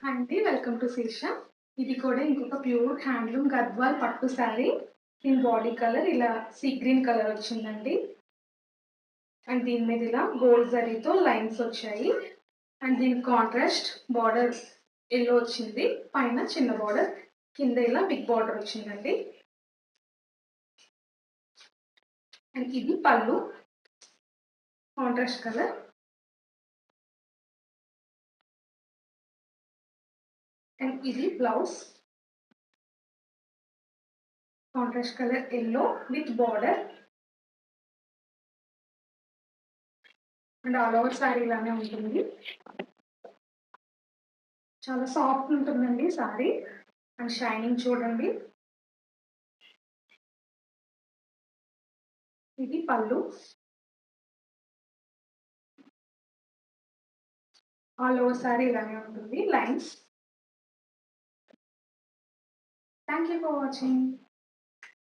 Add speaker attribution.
Speaker 1: అండి welcome to శీర్ష. ఇది కూడా ఇంకొక ప్యూర్ హ్యాండ్లూమ్ గద్వాల్ పట్టు శారీ. దీని బాడీ కలర్ ఇలా సీ గ్రీన్ కలర్ వచ్చిందండి. అండ్ దీని మీద ఇలా గోల్డ్ జరీతో లైన్స్ వచ్చాయి. అండ్ దీని కాంట్రాస్ట్ బార్డర్ ఎల్లో వచ్చింది. పైన చిన్న బార్డర్, కింద ఇలా బిగ్ బార్డర్ వచ్చిందండి. అండ్ ఇది పళ్ళు కాంట్రాస్ట్ కలర్. అండ్ ఇది blouse contrast colour yellow with border. And all over sari ఇలానే ఉంటుంది. చాలా సాఫ్ట్ ఉంటుందండి శారీ. అండ్ షైనింగ్ చూడండి. ఇది పళ్ళు. ఆల్ ఓవర్ శారీ ఇలానే ఉంటుంది lines. Thank you for watching.